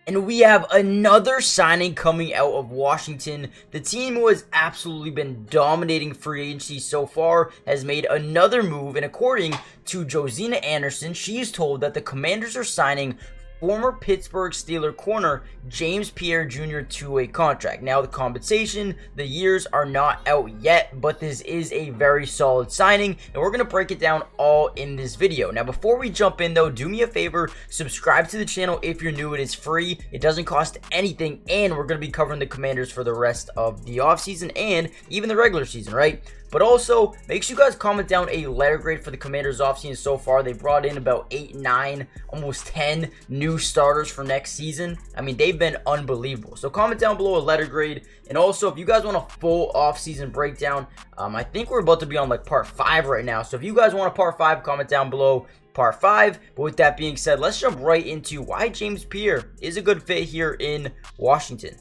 And we have another signing coming out of Washington. The team who has absolutely been dominating free agency so far has made another move, and according to Josina Anderson, she is told that the Commanders are signing former Pittsburgh Steelers corner James Pierre Jr. to a contract. Now, the compensation, the years are not out yet, but this is a very solid signing, and we're going to break it down all in this video. Now, before we jump in, though, do me a favor, subscribe to the channel if you're new. It is free. It doesn't cost anything, and we're going to be covering the Commanders for the rest of the offseason and even the regular season, right? But also, make sure you guys comment down a letter grade for the Commanders offseason so far. They brought in about 8, 9, almost 10 new starters for next season. I mean, they've been unbelievable. So comment down below a letter grade. And also, if you guys want a full offseason breakdown, I think we're about to be on like part 5 right now. So if you guys want a part 5, comment down below part 5. But with that being said, let's jump right into why James Pierre is a good fit here in Washington.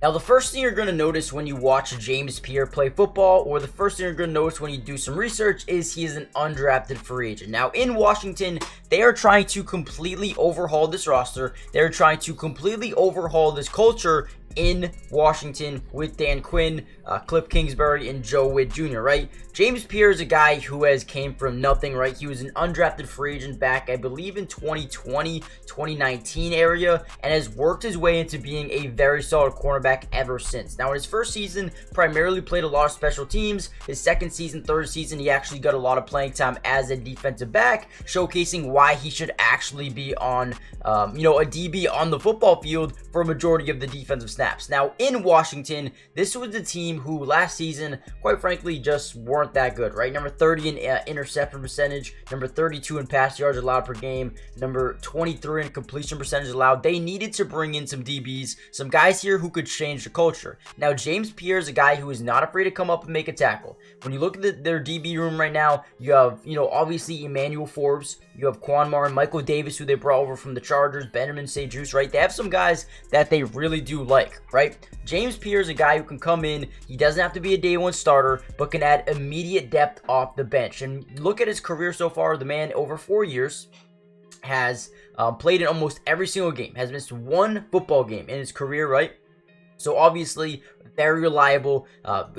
Now, the first thing you're going to notice when you watch James Pierre play football, or the first thing you're going to notice when you do some research, is he is an undrafted free agent. Now, in Washington, they are trying to completely overhaul this roster. They're trying to completely overhaul this culture in Washington with Dan Quinn, Cliff Kingsbury, and Joe Witt Jr., right? James Pierre is a guy who has came from nothing, right? He was an undrafted free agent back, I believe, in 2020, 2019 area, and has worked his way into being a very solid cornerback ever since. Now, in his first season, primarily played a lot of special teams. His second season, third season, he actually got a lot of playing time as a defensive back, showcasing why he should actually be on, a DB on the football field for a majority of the defensive snaps. Now, in Washington, this was the team who last season, quite frankly, just weren't that good, right? Number 30 in interception percentage, number 32 in pass yards allowed per game, number 23 in completion percentage allowed. They needed to bring in some DBs, some guys here who could change the culture. Now, James Pierre is a guy who is not afraid to come up and make a tackle. When you look at their DB room right now, you have, obviously Emmanuel Forbes, you have Quan Martin, Michael Davis, who they brought over from the Chargers, Benjamin St-Juste, right? They have some guys that they really do like, right? James Pierre is a guy who can come in. He doesn't have to be a day one starter, but can add immediate depth off the bench. And look at his career so far. The man, over 4 years, has played in almost every single game, has missed one football game in his career, right? So obviously, very reliable,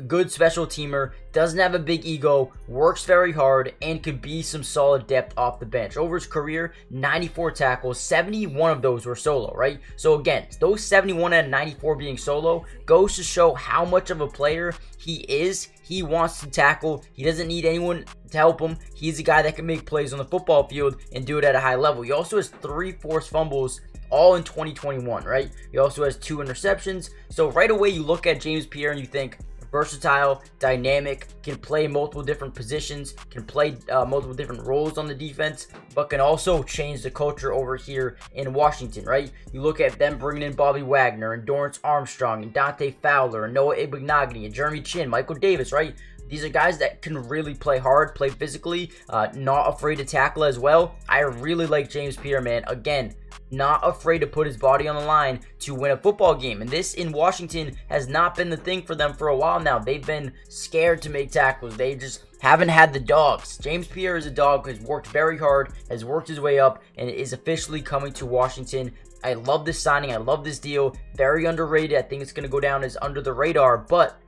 good special teamer, doesn't have a big ego, works very hard, and could be some solid depth off the bench. Over his career, 94 tackles, 71 of those were solo, right? So again, those 71 out of 94 being solo goes to show how much of a player he is. He wants to tackle. He doesn't need anyone to help him. He's a guy that can make plays on the football field and do it at a high level. He also has 3 forced fumbles, all in 2021, right? He also has 2 interceptions. So right away, you look at James Pierre and you think versatile, dynamic, can play multiple different positions, can play multiple different roles on the defense, but can also change the culture over here in Washington, right? You look at them bringing in Bobby Wagner and Dorrance Armstrong and Dante Fowler and Noah Igbinoghene and Jeremy Chin, Michael Davis, right? These are guys that can really play hard, play physically, not afraid to tackle as well. I really like James Pierre, man. Again, not afraid to put his body on the line to win a football game. And this in Washington has not been the thing for them for a while now. They've been scared to make tackles. They just haven't had the dogs. James Pierre is a dog who has worked very hard, has worked his way up, and is officially coming to Washington. I love this signing. I love this deal. Very underrated. I think it's going to go down as under the radar. But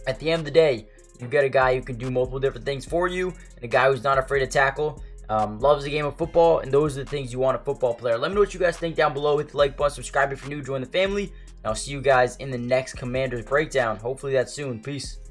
at the end of the day, you get a guy who can do multiple different things for you, and a guy who's not afraid to tackle, loves the game of football, and those are the things you want a football player. Let me know what you guys think down below. Hit the like button, subscribe if you're new, join the family, and I'll see you guys in the next Commanders breakdown. Hopefully that's soon. Peace.